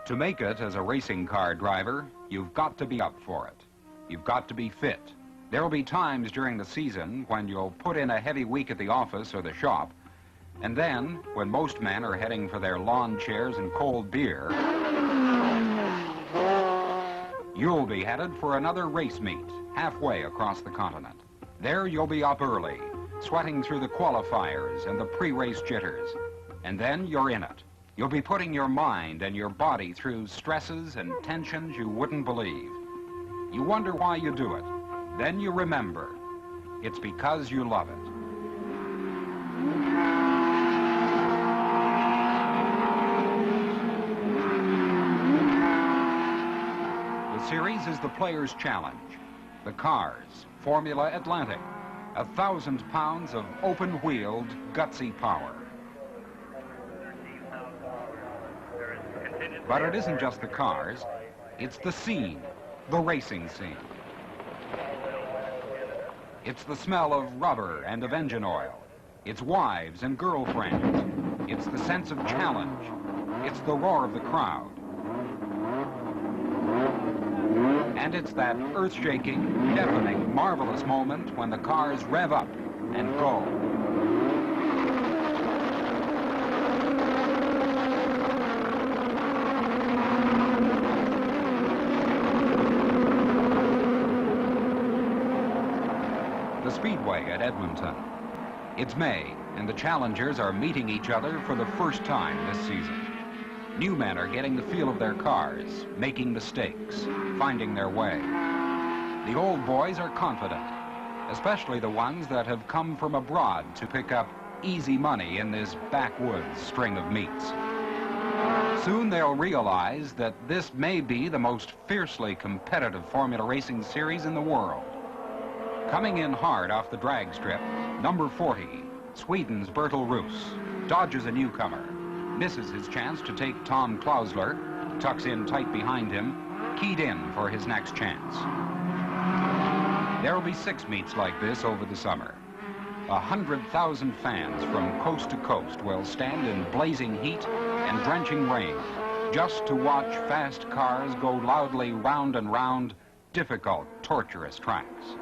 To make it as a racing car driver, you've got to be up for it. You've got to be fit. There'll be times during the season when you'll put in a heavy week at the office or the shop, and then, when most men are heading for their lawn chairs and cold beer, you'll be headed for another race meet halfway across the continent. There you'll be up early, sweating through the qualifiers and the pre-race jitters, and then you're in it. You'll be putting your mind and your body through stresses and tensions you wouldn't believe. You wonder why you do it. Then you remember, it's because you love it. The series is the Players' Challenge. The cars, Formula Atlantic, 1,000 pounds of open-wheeled, gutsy power. But it isn't just the cars, it's the scene, the racing scene. It's the smell of rubber and of engine oil. It's wives and girlfriends. It's the sense of challenge. It's the roar of the crowd. And it's that earth-shaking, deafening, marvelous moment when the cars rev up and go. The Speedway at Edmonton. It's May, and the challengers are meeting each other for the first time this season. New men are getting the feel of their cars, making mistakes, finding their way. The old boys are confident, especially the ones that have come from abroad to pick up easy money in this backwoods string of meets. Soon they'll realize that this may be the most fiercely competitive formula racing series in the world. Coming in hard off the drag strip, number 40, Sweden's Bertil Roos, dodges a newcomer, misses his chance to take Tom Klausler, tucks in tight behind him, keyed in for his next chance. There'll be 6 meets like this over the summer. 100,000 fans from coast to coast will stand in blazing heat and drenching rain just to watch fast cars go loudly round and round difficult, tortuous tracks.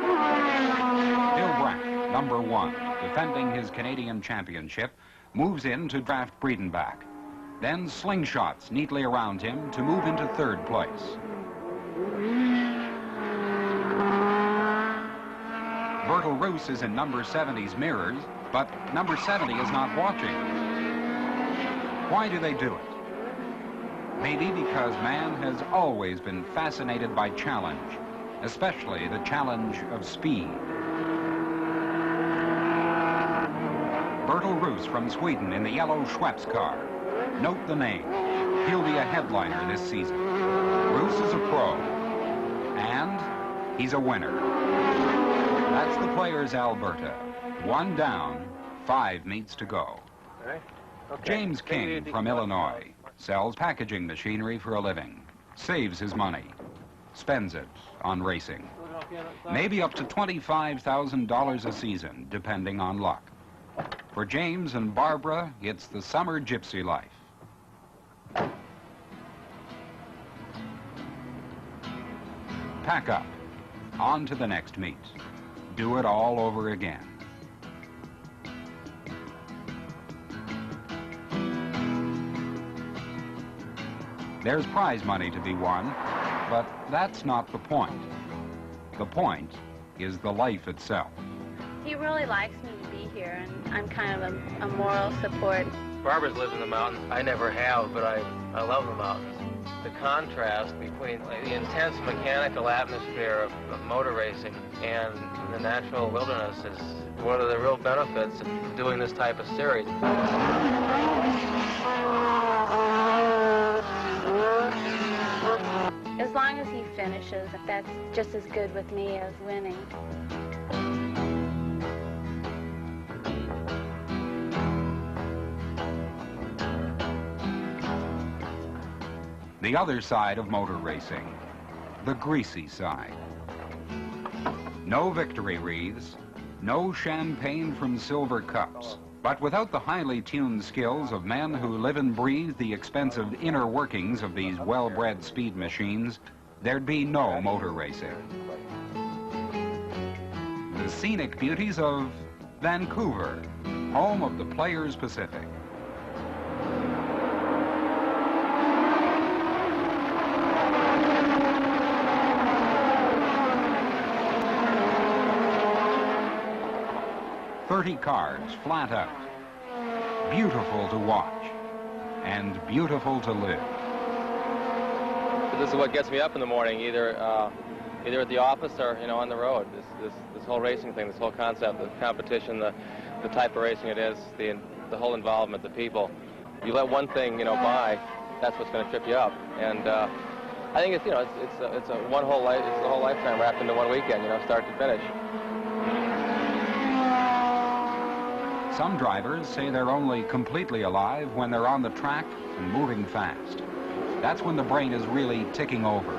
Bill Brack, number 1, defending his Canadian championship, moves in to draft Breedenbach. Then slingshots neatly around him to move into 3rd place. Bertil Roos is in number 70's mirrors, but number 70 is not watching. Why do they do it? Maybe because man has always been fascinated by challenge, especially the challenge of speed. Bertil Roos from Sweden in the yellow Schweppes car. Note the name. He'll be a headliner this season. Roos is a pro, and he's a winner. That's the Players' Alberta. 1 down, 5 meets to go. Okay. James King from Illinois sells packaging machinery for a living, saves his money, spends it on racing. Maybe up to $25,000 a season, depending on luck. For James and Barbara, it's the summer gypsy life. Pack up. On to the next meet. Do it all over again. There's prize money to be won, but that's not the point. The point is the life itself. He really likes me to be here, and I'm kind of a moral support. Barbara's lived in the mountains. I never have, but I love the mountains. The contrast between the intense mechanical atmosphere of motor racing and the natural wilderness is one of the real benefits of doing this type of series. As long as he finishes, that's just as good with me as winning. The other side of motor racing, the greasy side. No victory wreaths, no champagne from silver cups, But without the highly tuned skills of men who live and breathe the expensive inner workings of these well-bred speed machines, there'd be no motor racing. The scenic beauties of Vancouver, home of the Players Pacific. "30 cars, flat out. Beautiful to watch, and beautiful to live." This is what gets me up in the morning, either at the office or, you know, on the road. This whole racing thing, this whole concept, the competition, the type of racing it is, the whole involvement, the people. You let one thing, you know, by, that's what's going to trip you up. And I think it's, you know, it's a one whole life, it's the whole lifetime wrapped into one weekend, you know, start to finish. Some drivers say they're only completely alive when they're on the track and moving fast. That's when the brain is really ticking over.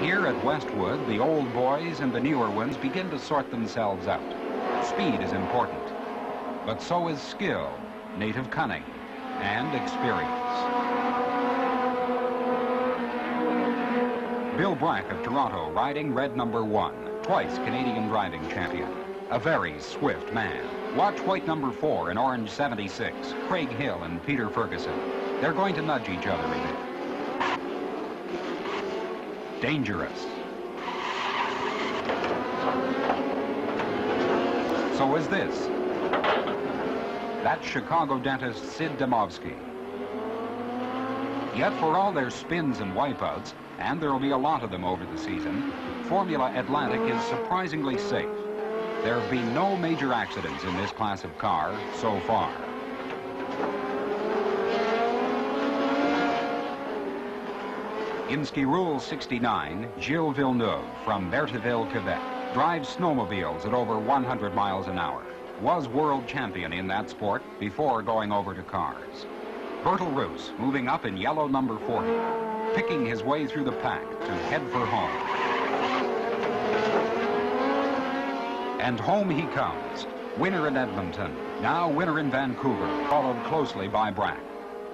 Here at Westwood, the old boys and the newer ones begin to sort themselves out. Speed is important, but so is skill, native cunning, and experience. Bill Brack of Toronto riding red number 1, twice Canadian driving champion. A very swift man. Watch white number 4 in orange 76, Craig Hill and Peter Ferguson. They're going to nudge each other a bit. Dangerous. So is this. That's Chicago dentist Sid Demovsky. Yet for all their spins and wipeouts, and there will be a lot of them over the season, Formula Atlantic is surprisingly safe. There have been no major accidents in this class of car so far. In Ski Rule 69, Gilles Villeneuve from Bertheville, Quebec, drives snowmobiles at over 100 miles an hour. Was world champion in that sport before going over to cars. Bertel Roos moving up in yellow number 40, picking his way through the pack to head for home. And home he comes, winner in Edmonton, now winner in Vancouver, followed closely by Brack.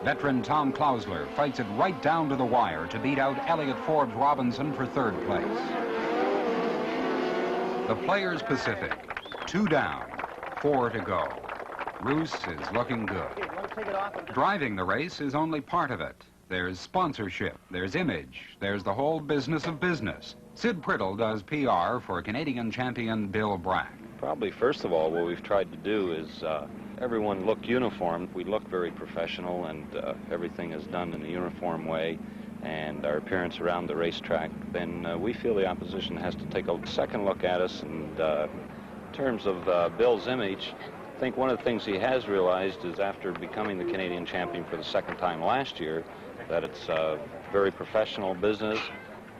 Veteran Tom Klausler fights it right down to the wire to beat out Elliott Forbes Robinson for 3rd place. The Players Pacific, 2 down, 4 to go. Roos is looking good. Driving the race is only part of it. There's sponsorship, there's image, there's the whole business of business. Sid Priddle does PR for Canadian champion Bill Brack. Probably, first of all, what we've tried to do is everyone look uniform. We look very professional, and everything is done in a uniform way, and our appearance around the racetrack. Then we feel the opposition has to take a second look at us. And in terms of Bill's image, I think one of the things he has realized is after becoming the Canadian champion for the 2nd time last year, that it's a very professional business,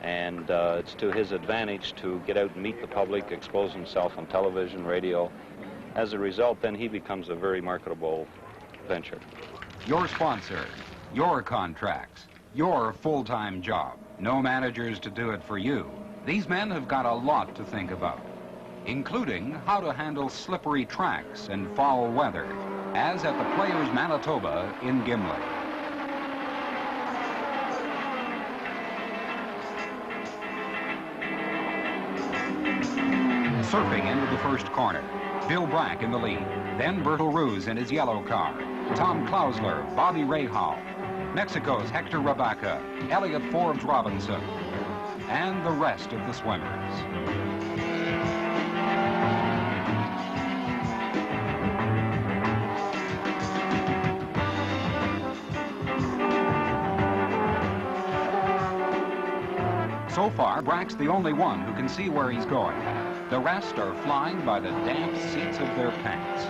and it's to his advantage to get out and meet the public, expose himself on television, radio. As a result, then he becomes a very marketable venture. Your sponsor, your contracts, your full-time job. No managers to do it for you. These men have got a lot to think about, including how to handle slippery tracks and foul weather, as at the Players Manitoba in Gimli. Surfing into the first corner. Bill Brack in the lead. Then Bertel Roos in his yellow car. Tom Klausler, Bobby Rahal. Mexico's Hector Rabaca, Elliott Forbes Robinson, and the rest of the swimmers. So far, Brack's the only one who can see where he's going. The rest are flying by the damp seats of their pants.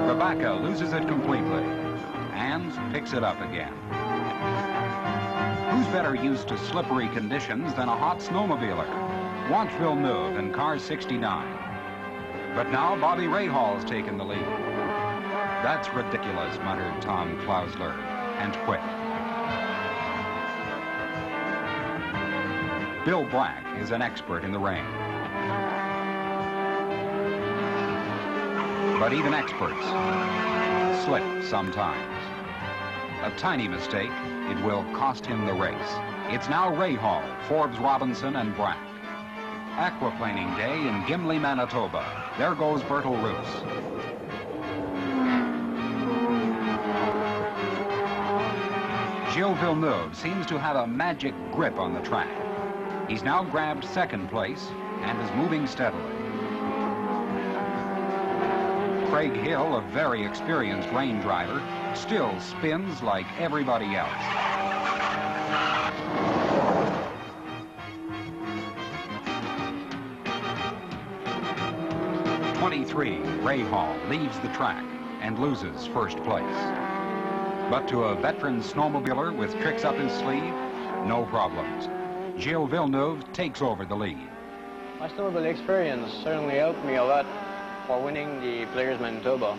Rebecca loses it completely and picks it up again. Who's better used to slippery conditions than a hot snowmobiler? Watch Villeneuve in car 69. But now Bobby Rahal's taken the lead. That's ridiculous, muttered Tom Klausler, and quit. Bill Brack is an expert in the rain. But even experts slip sometimes. A tiny mistake, it will cost him the race. It's now Rahal, Forbes Robinson, and Brack. Aquaplaning day in Gimli, Manitoba. There goes Bertil Roos. Gilles Villeneuve seems to have a magic grip on the track. He's now grabbed second place and is moving steadily. Craig Hill, a very experienced rain driver, still spins like everybody else. Rahal leaves the track and loses first place. But to a veteran snowmobiler with tricks up his sleeve, no problems. Gilles Villeneuve takes over the lead. My snowmobile experience certainly helped me a lot for winning the Players Manitoba.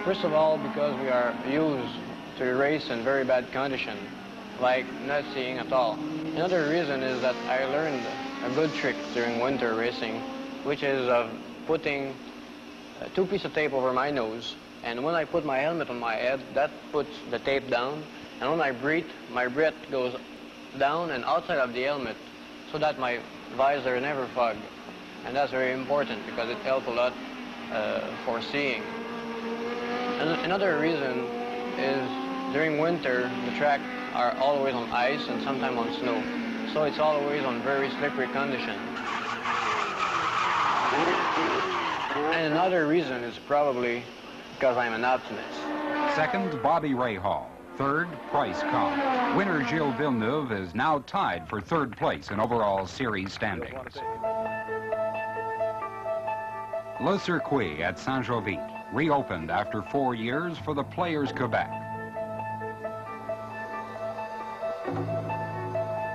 First of all, because we are used to race in very bad condition, like not seeing at all. Another reason is that I learned a good trick during winter racing, which is of putting 2 pieces of tape over my nose, and when I put my helmet on my head, that puts the tape down, and when I breathe, my breath goes down and outside of the helmet so that my visor never fog. And that's very important because it helps a lot for seeing. And another reason is during winter, the track are always on ice and sometimes on snow. So it's always on very slippery condition. And another reason is probably because I'm an optimist. Second, Bobby Rahal. Third, Price Cobb. Winner Gilles Villeneuve is now tied for third place in overall series standings. Le Circuit at Saint-Jovite reopened after 4 years for the Players Quebec.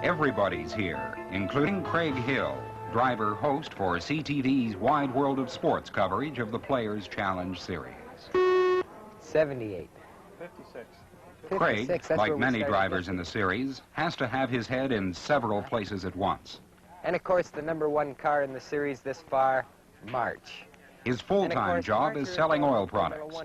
Everybody's here, including Craig Hill, driver-host for CTV's Wide World of Sports coverage of the Players Challenge Series. 78. 56. Craig, 56, like many drivers in the series, has to have his head in several places at once. And of course, the #1 car in the series this far, March. His full-time job is selling oil products.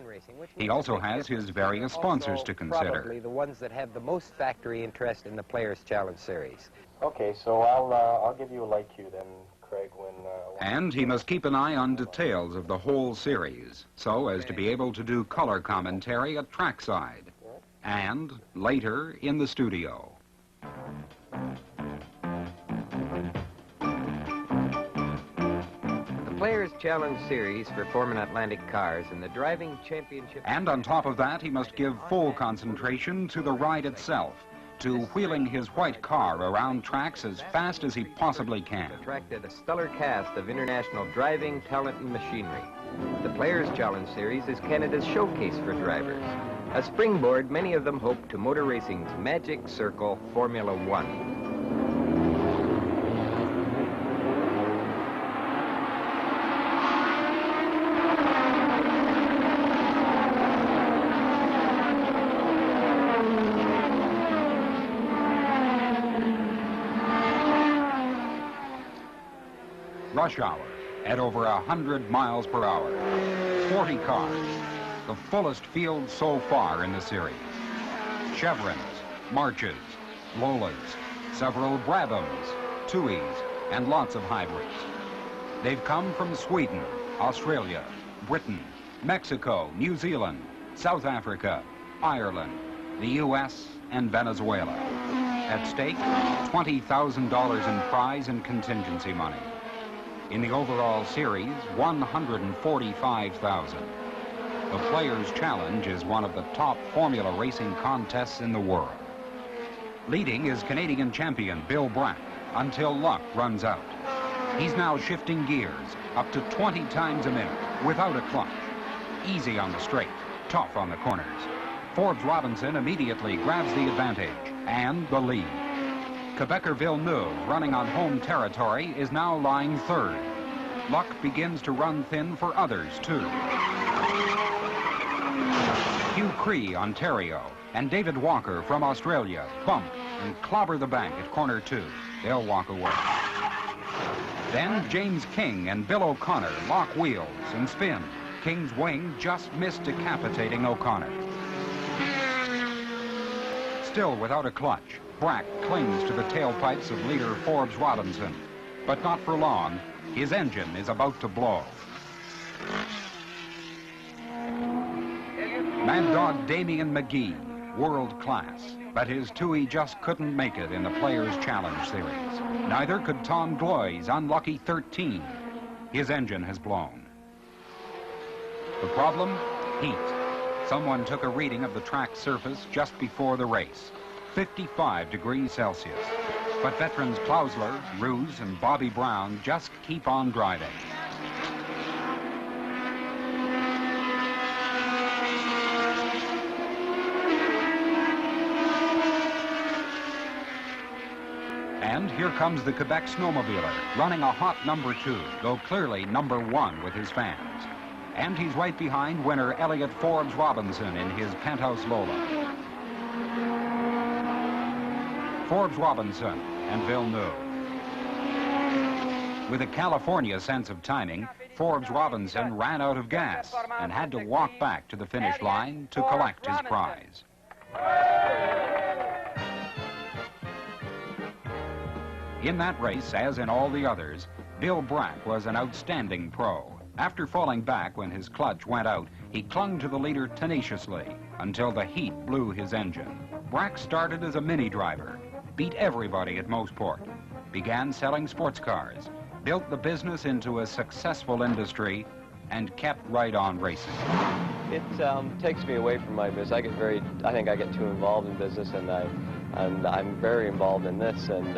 He also has his various sponsors to consider. Probably the ones that have the most factory interest in the Players Challenge Series. Okay, so I'll give you a light cue then, Craig, when... And he must keep an eye on details of the whole series, so as to be able to do color commentary at trackside, and later in the studio. The Players Challenge Series for Foreman Atlantic cars and the Driving Championship... And on top of that, he must give full concentration to the ride itself, to wheeling his white car around tracks as fast as he possibly can. Attracted a stellar cast of international driving talent and machinery. The Players Challenge Series is Canada's showcase for drivers. A springboard, many of them hope to motor racing's magic circle, Formula One. Rush hour at over 100 miles per hour. 40 cars, the fullest field so far in the series. Chevrons, Marches, Lolas, several Brabhams, Tuis, and lots of hybrids. They've come from Sweden, Australia, Britain, Mexico, New Zealand, South Africa, Ireland, the U.S., and Venezuela. At stake, $20,000 in prize and contingency money. In the overall series, $145,000. The Players' Challenge is one of the top formula racing contests in the world. Leading is Canadian champion Bill Brack until luck runs out. He's now shifting gears up to 20 times a minute without a clutch. Easy on the straight, tough on the corners. Forbes Robinson immediately grabs the advantage and the lead. Quebecer Villeneuve, running on home territory, is now lying third. Luck begins to run thin for others, too. Hugh Cree, Ontario, and David Walker from Australia bump and clobber the bank at corner 2. They'll walk away. Then James King and Bill O'Connor lock wheels and spin. King's wing just missed decapitating O'Connor. Still without a clutch, Brack clings to the tailpipes of leader Forbes Robinson. But not for long. His engine is about to blow. Mad Dog Damien McGee, world class. But his Tui just couldn't make it in the Players' Challenge Series. Neither could Tom Gloy's unlucky 13. His engine has blown. The problem? Heat. Someone took a reading of the track surface just before the race. 55 degrees Celsius. But veterans Klausler, Roos, and Bobby Brown just keep on driving. And here comes the Quebec snowmobiler, running a hot number 2, though clearly number 1 with his fans. And he's right behind winner Elliott Forbes Robinson in his Penthouse Lola. Forbes Robinson and Villeneuve. With a California sense of timing, Forbes Robinson ran out of gas and had to walk back to the finish line to collect his prize. In that race, as in all the others, Bill Brack was an outstanding pro. After falling back when his clutch went out, he clung to the leader tenaciously until the heat blew his engine. Brack started as a mini driver, beat everybody at Mosport, began selling sports cars, built the business into a successful industry, and kept right on racing. It takes me away from my business. I think I get too involved in business, and I'm very involved in this, and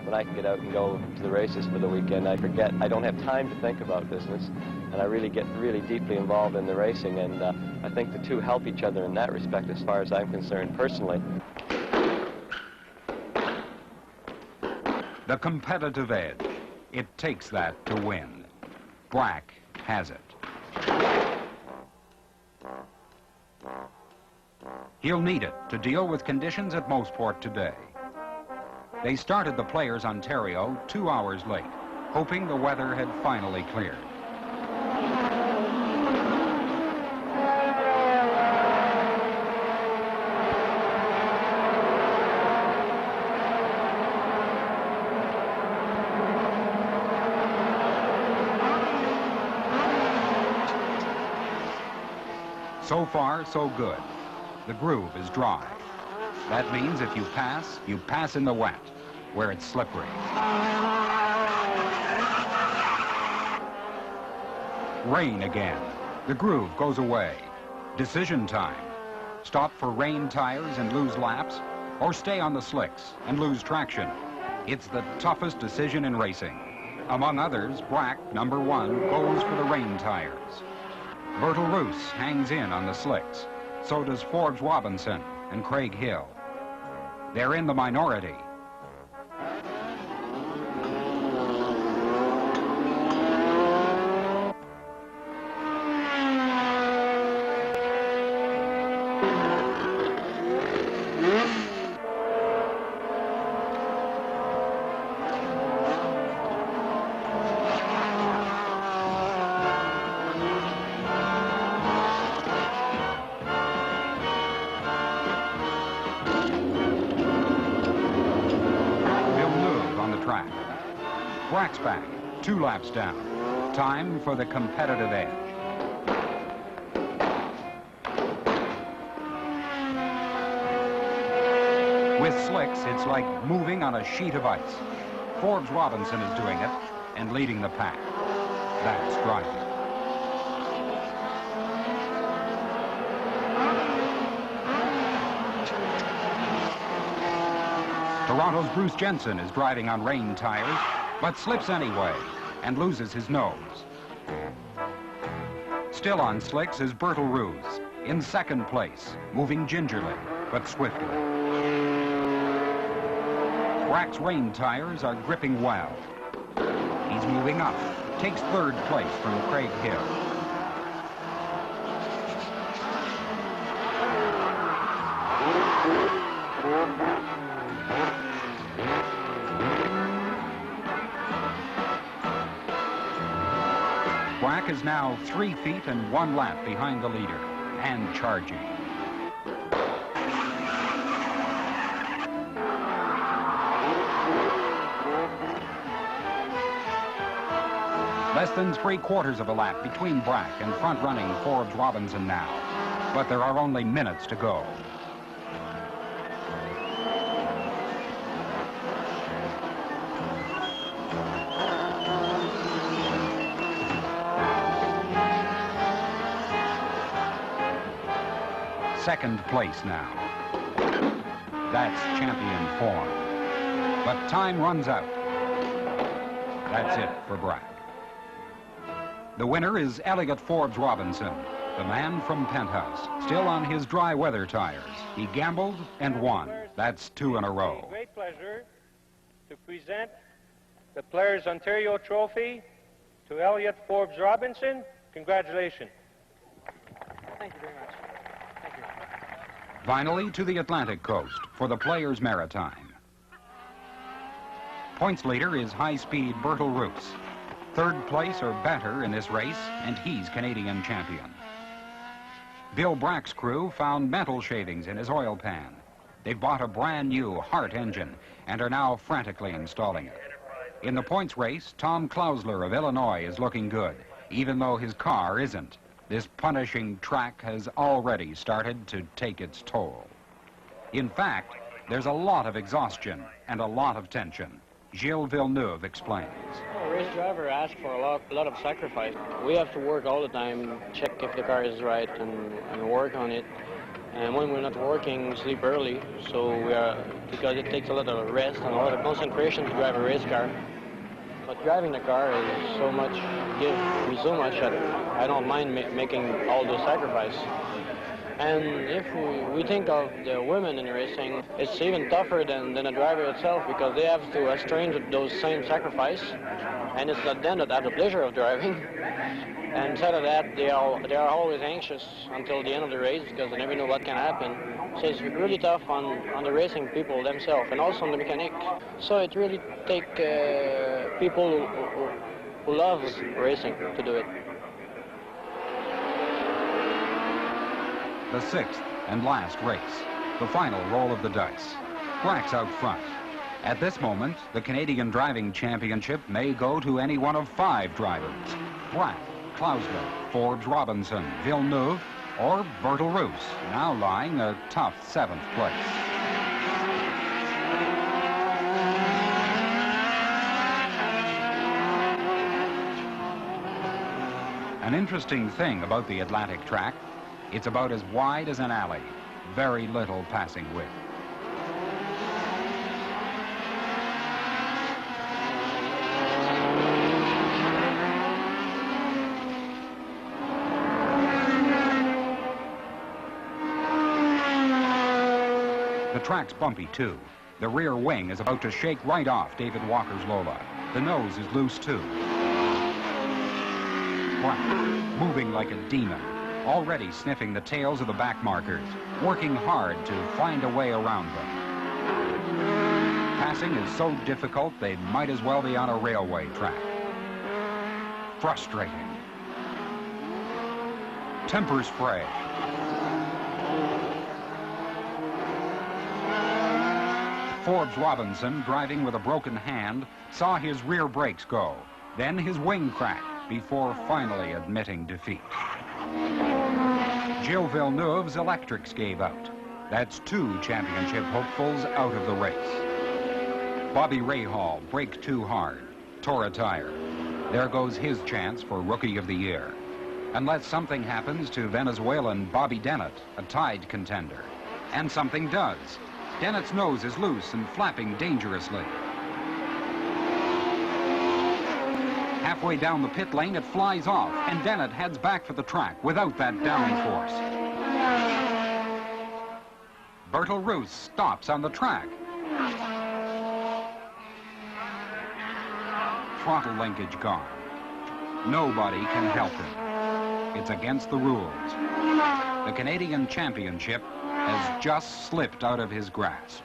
when I can get out and go to the races for the weekend, I forget. I don't have time to think about business, and I really get deeply involved in the racing, and I think the two help each other in that respect as far as I'm concerned personally. The competitive edge. It takes that to win. Brack has it. He'll need it to deal with conditions at Mosport today. They started the Players Ontario 2 hours late, hoping the weather had finally cleared. So far, so good. The groove is dry. That means if you pass in the wet, where it's slippery. Rain again. The groove goes away. Decision time. Stop for rain tires and lose laps, or stay on the slicks and lose traction. It's the toughest decision in racing. Among others, Brack, number 1, goes for the rain tires. Bertil Roos hangs in on the slicks. So does Forbes Robinson and Craig Hill. They're in the minority. Brack's back, 2 laps down. Time for the competitive edge. With slicks, it's like moving on a sheet of ice. Forbes Robinson is doing it and leading the pack. That's driving. Toronto's Bruce Jensen is driving on rain tires, but slips anyway and loses his nose. Still on slicks is Bertil Roos, in second place, moving gingerly but swiftly. Brack's rain tires are gripping well. He's moving up, takes third place from Craig Hill. Brack is now 3 feet and 1 lap behind the leader and charging. Less than 3/4 of a lap between Brack and front-running Forbes Robinson now. But there are only minutes to go. Second place now. That's champion form. But time runs out. That's it for Brack. The winner is Elliott Forbes Robinson, the man from Penthouse, still on his dry weather tires. He gambled and won. That's 2 in a row. It's a great pleasure to present the Players Ontario Trophy to Elliott Forbes Robinson. Congratulations. Thank you very much. Thank you. Finally, to the Atlantic coast for the Players Maritime. Points leader is high-speed Bertil Roos. 3rd place or better in this race, and he's Canadian champion. Bill Brack's crew found metal shavings in his oil pan. They've bought a brand new Hart engine and are now frantically installing it. In the points race, Tom Klausler of Illinois is looking good, even though his car isn't. This punishing track has already started to take its toll. In fact, there's a lot of exhaustion and a lot of tension. Gilles Villeneuve explains. A race driver asks for a lot of sacrifice. We have to work all the time, check if the car is right and work on it. And when we're not working, sleep early. So because it takes a lot of rest and a lot of concentration to drive a race car. But driving the car is so much, gives me so much that I don't mind making all those sacrifices. And if we think of the women in racing, it's even tougher than the driver itself because they have to estrange those same sacrifice. And it's not them that have the pleasure of driving. And instead of that, they are always anxious until the end of the race because they never know what can happen. So it's really tough on the racing people themselves and also on the mechanic. So it really takes people who love racing to do it. The 6th and last race, the final roll of the dice. Brack's out front. At this moment, the Canadian Driving Championship may go to any one of 5 drivers. Brack, Klausler, Forbes Robinson, Villeneuve, or Bertil Roos, now lying a tough 7th place. An interesting thing about the Atlantic track, it's about as wide as an alley, very little passing width. The track's bumpy too. The rear wing is about to shake right off David Walker's Lola. The nose is loose too. Brack, moving like a demon, already sniffing the tails of the back markers, working hard to find a way around them. Passing is so difficult they might as well be on a railway track. Frustrating. Temper spray. Forbes Robinson, driving with a broken hand, saw his rear brakes go, then his wing crack, before finally admitting defeat. Gilles Villeneuve's electrics gave out. That's 2 championship hopefuls out of the race. Bobby Rahal braked too hard, tore a tire. There goes his chance for Rookie of the Year. Unless something happens to Venezuelan Bobby Dennett, a tied contender. And something does. Dennett's nose is loose and flapping dangerously. Halfway down the pit lane, it flies off, and Dennett heads back for the track without that downforce. Bertil Roos stops on the track. Throttle linkage gone. Nobody can help him. It's against the rules. The Canadian Championship has just slipped out of his grasp.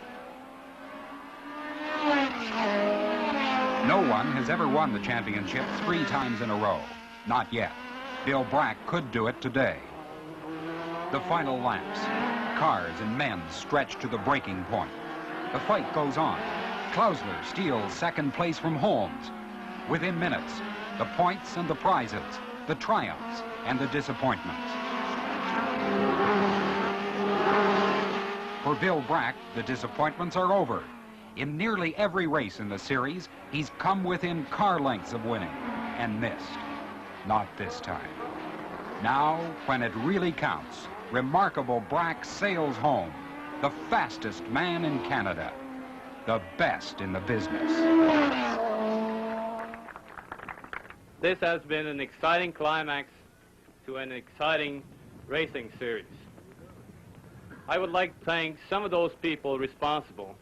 No one has ever won the championship 3 times in a row. Not yet. Bill Brack could do it today. The final laps. Cars and men stretch to the breaking point. The fight goes on. Klausler steals second place from Holmes. Within minutes, the points and the prizes, the triumphs and the disappointments. For Bill Brack, the disappointments are over. In nearly every race in the series, he's come within car lengths of winning and missed. Not this time. Now, when it really counts, remarkable Brack sails home, the fastest man in Canada, the best in the business. This has been an exciting climax to an exciting racing series. I would like to thank some of those people responsible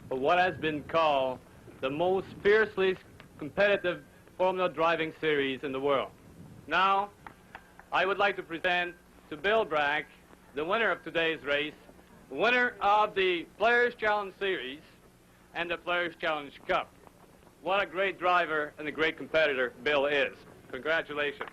for what has been called the most fiercely competitive Formula driving series in the world. Now, I would like to present to Bill Brack, the winner of today's race, winner of the Players' Challenge Series and the Players' Challenge Cup. What a great driver and a great competitor Bill is. Congratulations.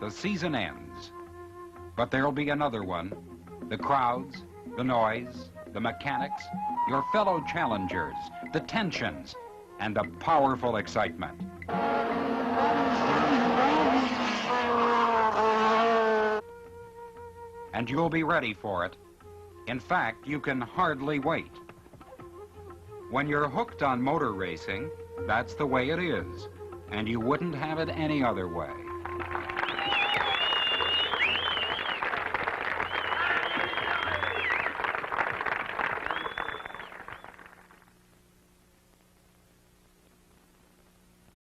The season ends, but there'll be another one. The crowds, the noise, the mechanics, your fellow challengers, the tensions, and the powerful excitement. And you'll be ready for it. In fact, you can hardly wait. When you're hooked on motor racing, that's the way it is, and you wouldn't have it any other way.